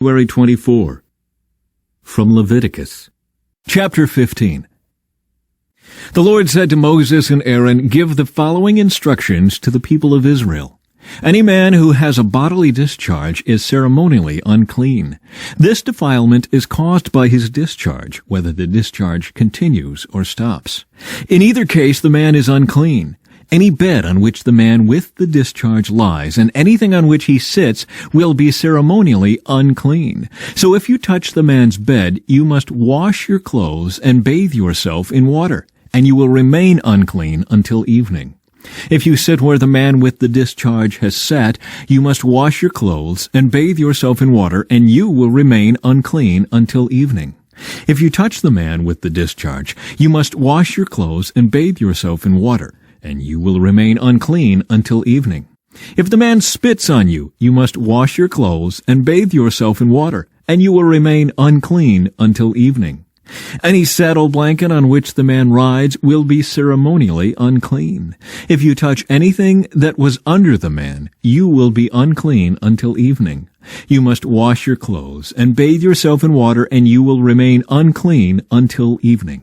February 24. From Leviticus. Chapter 15. The Lord said to Moses and Aaron, "Give the following instructions to the people of Israel. Any man who has a bodily discharge is ceremonially unclean. This defilement is caused by his discharge, whether the discharge continues or stops. In either case, the man is unclean. Any bed on which the man with the discharge lies, and anything on which he sits, will be ceremonially unclean. So if you touch the man's bed, you must wash your clothes and bathe yourself in water, and you will remain unclean until evening. If you sit where the man with the discharge has sat, you must wash your clothes and bathe yourself in water, and you will remain unclean until evening. If you touch the man with the discharge, you must wash your clothes and bathe yourself in water, and you will remain unclean until evening. If the man spits on you, you must wash your clothes and bathe yourself in water, and you will remain unclean until evening. Any saddle blanket on which the man rides will be ceremonially unclean. If you touch anything that was under the man, you will be unclean until evening. You must wash your clothes and bathe yourself in water, and you will remain unclean until evening.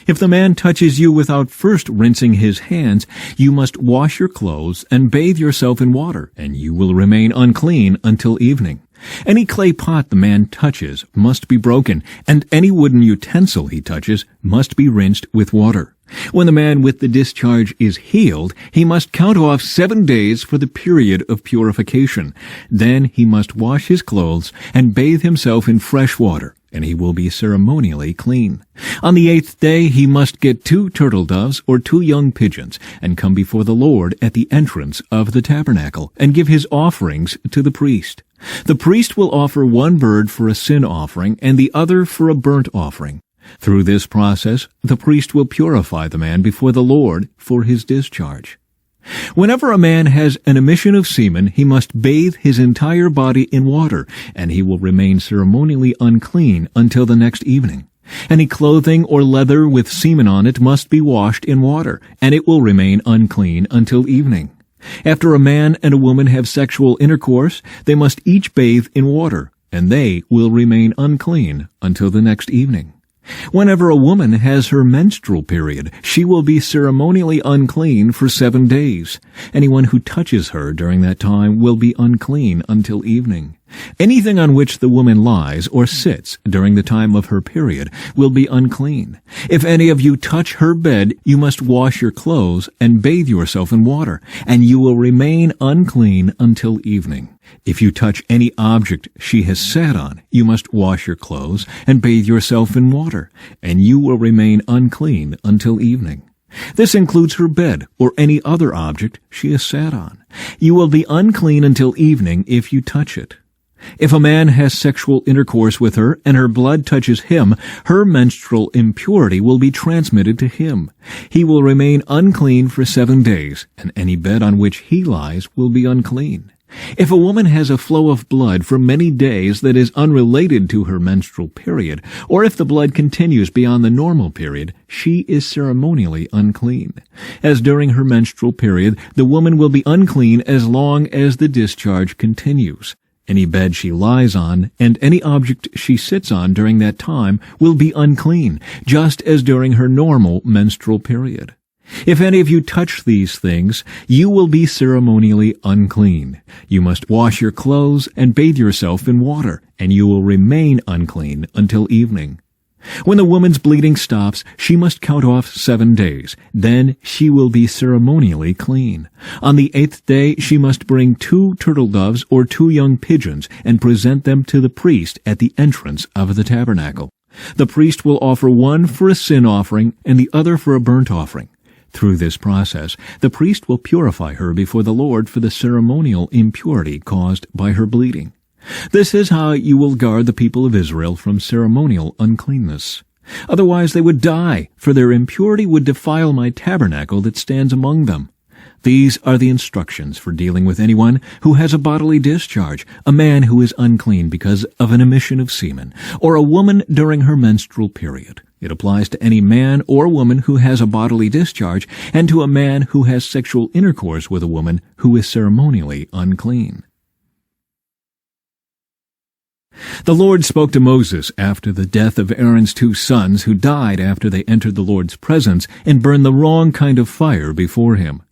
If the man touches you without first rinsing his hands, you must wash your clothes and bathe yourself in water, and you will remain unclean until evening. Any clay pot the man touches must be broken, and any wooden utensil he touches must be rinsed with water. When the man with the discharge is healed, he must count off 7 days for the period of purification. Then he must wash his clothes and bathe himself in fresh water, and he will be ceremonially clean. On the 8th day he must get 2 turtle doves or 2 young pigeons, and come before the Lord at the entrance of the tabernacle, and give his offerings to the priest. The priest will offer one bird for a sin offering, and the other for a burnt offering. Through this process, the priest will purify the man before the Lord for his discharge. Whenever a man has an emission of semen, he must bathe his entire body in water, and he will remain ceremonially unclean until the next evening. Any clothing or leather with semen on it must be washed in water, and it will remain unclean until evening. After a man and a woman have sexual intercourse, they must each bathe in water, and they will remain unclean until the next evening. Whenever a woman has her menstrual period, she will be ceremonially unclean for 7 days. Anyone who touches her during that time will be unclean until evening. Anything on which the woman lies or sits during the time of her period will be unclean. If any of you touch her bed, you must wash your clothes and bathe yourself in water, and you will remain unclean until evening. If you touch any object she has sat on, you must wash your clothes and bathe yourself in water, and you will remain unclean until evening. This includes her bed or any other object she has sat on. You will be unclean until evening if you touch it. If a man has sexual intercourse with her and her blood touches him, her menstrual impurity will be transmitted to him. He will remain unclean for 7 days, and any bed on which he lies will be unclean. If a woman has a flow of blood for many days that is unrelated to her menstrual period, or if the blood continues beyond the normal period, she is ceremonially unclean. As during her menstrual period, the woman will be unclean as long as the discharge continues. Any bed she lies on and any object she sits on during that time will be unclean, just as during her normal menstrual period. If any of you touch these things, you will be ceremonially unclean. You must wash your clothes and bathe yourself in water, and you will remain unclean until evening. When the woman's bleeding stops, she must count off 7 days. Then she will be ceremonially clean. On the 8th day, she must bring 2 turtle doves or 2 young pigeons and present them to the priest at the entrance of the tabernacle. The priest will offer one for a sin offering and the other for a burnt offering. Through this process, the priest will purify her before the Lord for the ceremonial impurity caused by her bleeding. This is how you will guard the people of Israel from ceremonial uncleanness. Otherwise they would die, for their impurity would defile my tabernacle that stands among them. These are the instructions for dealing with anyone who has a bodily discharge, a man who is unclean because of an emission of semen, or a woman during her menstrual period. It applies to any man or woman who has a bodily discharge, and to a man who has sexual intercourse with a woman who is ceremonially unclean. The Lord spoke to Moses after the death of Aaron's 2 sons who died after they entered the Lord's presence and burned the wrong kind of fire before him.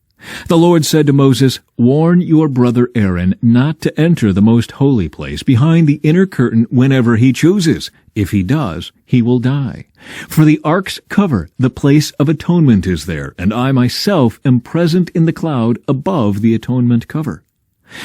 The Lord said to Moses, "Warn your brother Aaron not to enter the most holy place behind the inner curtain whenever he chooses. If he does, he will die. For the ark's cover, the place of atonement, is there, and I myself am present in the cloud above the atonement cover."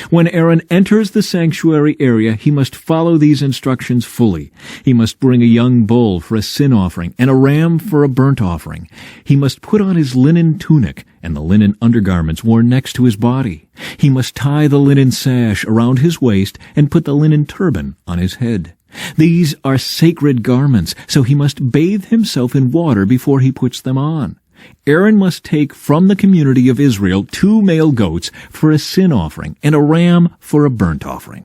When Aaron enters the sanctuary area, he must follow these instructions fully. He must bring a young bull for a sin offering and a ram for a burnt offering. He must put on his linen tunic and the linen undergarments worn next to his body. He must tie the linen sash around his waist and put the linen turban on his head. These are sacred garments, so he must bathe himself in water before he puts them on. Aaron must take from the community of Israel 2 male goats for a sin offering and a ram for a burnt offering.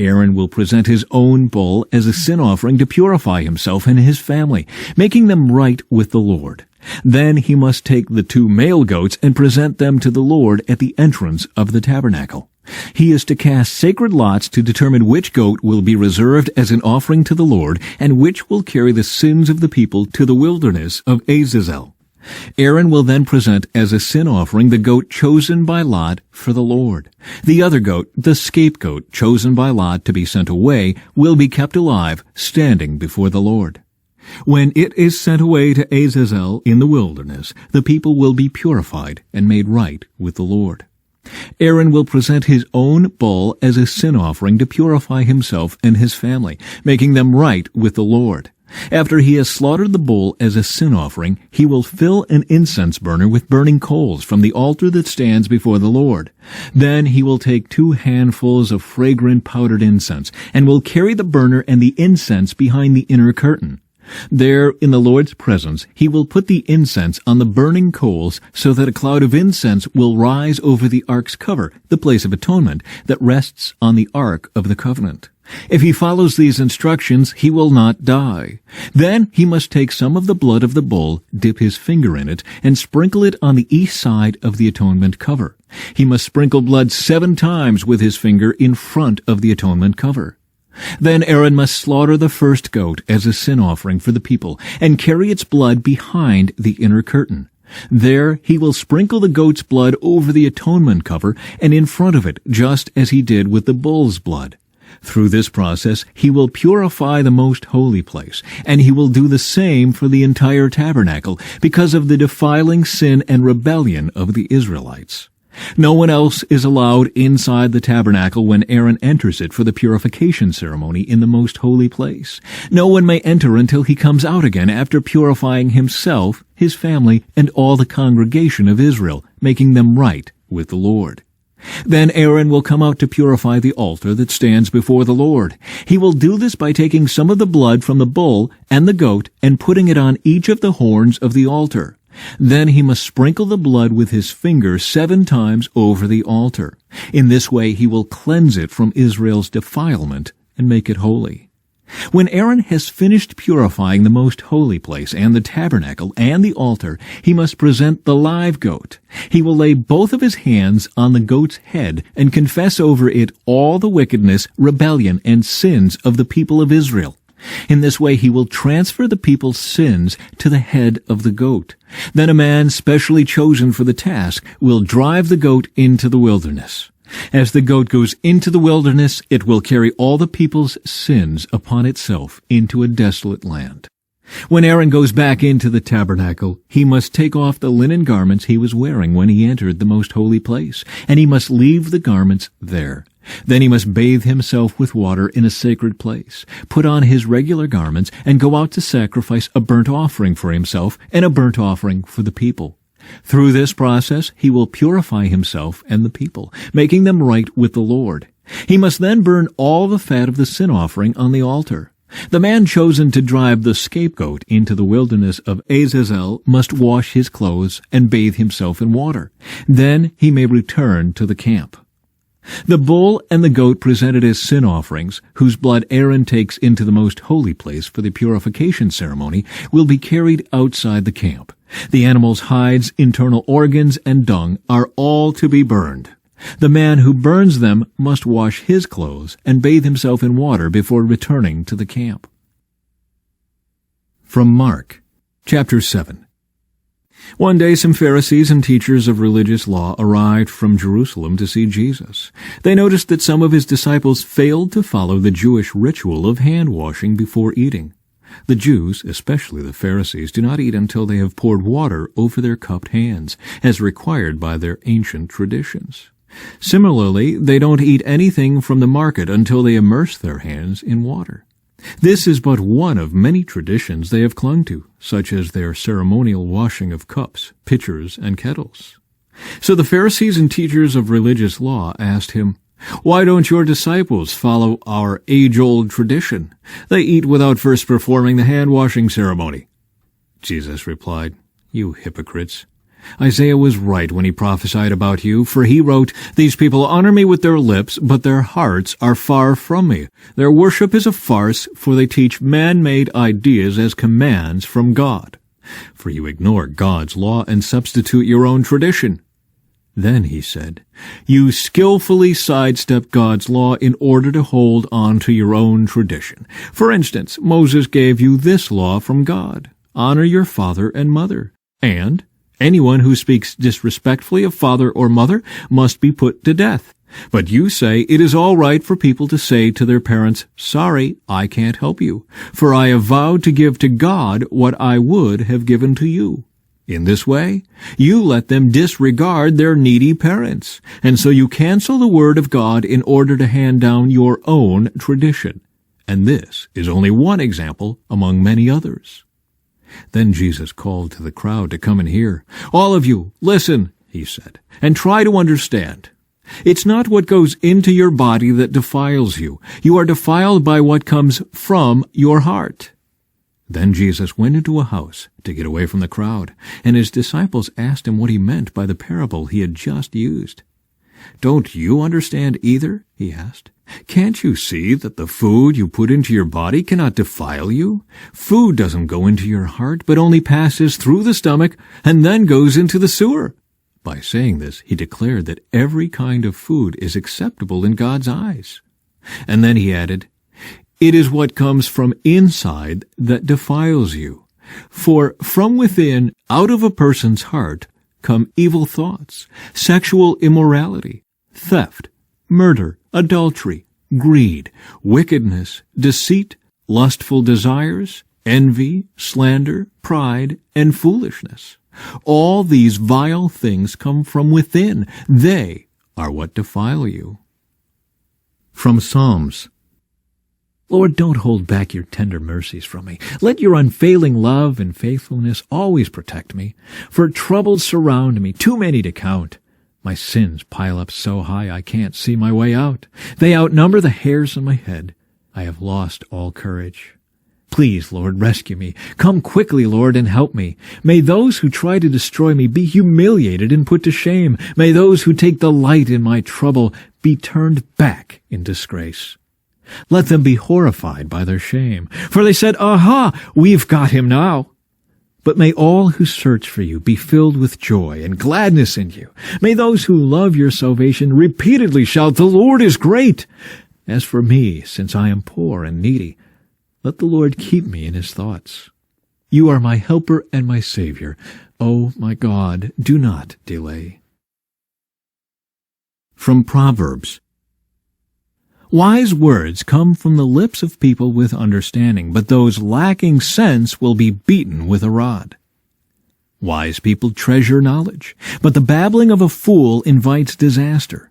Aaron will present his own bull as a sin offering to purify himself and his family, making them right with the Lord. Then he must take the 2 male goats and present them to the Lord at the entrance of the tabernacle. He is to cast sacred lots to determine which goat will be reserved as an offering to the Lord and which will carry the sins of the people to the wilderness of Azazel. Aaron will then present as a sin offering the goat chosen by lot for the Lord. The other goat, the scapegoat chosen by lot to be sent away, will be kept alive, standing before the Lord. When it is sent away to Azazel in the wilderness, the people will be purified and made right with the Lord. Aaron will present his own bull as a sin offering to purify himself and his family, making them right with the Lord. After he has slaughtered the bull as a sin offering, he will fill an incense burner with burning coals from the altar that stands before the Lord. Then he will take 2 handfuls of fragrant powdered incense, and will carry the burner and the incense behind the inner curtain. There, in the Lord's presence, he will put the incense on the burning coals so that a cloud of incense will rise over the ark's cover, the place of atonement, that rests on the ark of the covenant. If he follows these instructions, he will not die. Then he must take some of the blood of the bull, dip his finger in it, and sprinkle it on the east side of the atonement cover. He must sprinkle blood 7 times with his finger in front of the atonement cover. Then Aaron must slaughter the first goat as a sin offering for the people, and carry its blood behind the inner curtain. There he will sprinkle the goat's blood over the atonement cover and in front of it, just as he did with the bull's blood. Through this process, he will purify the most holy place, and he will do the same for the entire tabernacle because of the defiling sin and rebellion of the Israelites. No one else is allowed inside the tabernacle when Aaron enters it for the purification ceremony in the most holy place. No one may enter until he comes out again after purifying himself, his family, and all the congregation of Israel, making them right with the Lord. Then Aaron will come out to purify the altar that stands before the Lord. He will do this by taking some of the blood from the bull and the goat and putting it on each of the horns of the altar. Then he must sprinkle the blood with his finger 7 times over the altar. In this way he will cleanse it from Israel's defilement and make it holy. When Aaron has finished purifying the most holy place and the tabernacle and the altar, he must present the live goat. He will lay both of his hands on the goat's head and confess over it all the wickedness, rebellion, and sins of the people of Israel. In this way he will transfer the people's sins to the head of the goat. Then a man specially chosen for the task will drive the goat into the wilderness. As the goat goes into the wilderness, it will carry all the people's sins upon itself into a desolate land. When Aaron goes back into the tabernacle, he must take off the linen garments he was wearing when he entered the most holy place, and he must leave the garments there. Then he must bathe himself with water in a sacred place, put on his regular garments, and go out to sacrifice a burnt offering for himself and a burnt offering for the people. Through this process, he will purify himself and the people, making them right with the Lord. He must then burn all the fat of the sin offering on the altar. The man chosen to drive the scapegoat into the wilderness of Azazel must wash his clothes and bathe himself in water. Then he may return to the camp. The bull and the goat presented as sin offerings, whose blood Aaron takes into the most holy place for the purification ceremony, will be carried outside the camp. The animal's hides, internal organs, and dung are all to be burned. The man who burns them must wash his clothes and bathe himself in water before returning to the camp. From Mark, chapter 7. One day some Pharisees and teachers of religious law arrived from Jerusalem to see Jesus. They noticed that some of his disciples failed to follow the Jewish ritual of hand-washing before eating. The Jews, especially the Pharisees, do not eat until they have poured water over their cupped hands, as required by their ancient traditions. Similarly, they don't eat anything from the market until they immerse their hands in water. This is but one of many traditions they have clung to, such as their ceremonial washing of cups, pitchers, and kettles. So the Pharisees and teachers of religious law asked him, "Why don't your disciples follow our age-old tradition? They eat without first performing the hand-washing ceremony." Jesus replied, "You hypocrites! Isaiah was right when he prophesied about you, for he wrote, 'These people honor me with their lips, but their hearts are far from me. Their worship is a farce, for they teach man-made ideas as commands from God.' For you ignore God's law and substitute your own tradition." Then he said, "You skillfully sidestep God's law in order to hold on to your own tradition. For instance, Moses gave you this law from God: honor your father and mother, and anyone who speaks disrespectfully of father or mother must be put to death. But you say it is all right for people to say to their parents, 'Sorry, I can't help you, for I have vowed to give to God what I would have given to you.' In this way, you let them disregard their needy parents, and so you cancel the word of God in order to hand down your own tradition. And this is only one example among many others." Then Jesus called to the crowd to come and hear. "All of you, listen," he said, "and try to understand. It's not what goes into your body that defiles you. You are defiled by what comes from your heart." Then Jesus went into a house to get away from the crowd, and his disciples asked him what he meant by the parable he had just used. "Don't you understand either?" he asked. "Can't you see that the food you put into your body cannot defile you? Food doesn't go into your heart, but only passes through the stomach and then goes into the sewer." By saying this, he declared that every kind of food is acceptable in God's eyes. And then he added, "It is what comes from inside that defiles you. For from within, out of a person's heart, come evil thoughts, sexual immorality, theft, murder, adultery, greed, wickedness, deceit, lustful desires, envy, slander, pride, and foolishness. All these vile things come from within. They are what defile you." From Psalms. Lord, don't hold back your tender mercies from me. Let your unfailing love and faithfulness always protect me. For troubles surround me, too many to count. My sins pile up so high I can't see my way out. They outnumber the hairs on my head. I have lost all courage. Please, Lord, rescue me. Come quickly, Lord, and help me. May those who try to destroy me be humiliated and put to shame. May those who take delight in my trouble be turned back in disgrace. Let them be horrified by their shame. For they said, "Aha, we've got him now." But may all who search for you be filled with joy and gladness in you. May those who love your salvation repeatedly shout, "The Lord is great." As for me, since I am poor and needy, let the Lord keep me in his thoughts. You are my helper and my Savior. Oh, my God, do not delay. From Proverbs. Wise words come from the lips of people with understanding, but those lacking sense will be beaten with a rod. Wise people treasure knowledge, but the babbling of a fool invites disaster.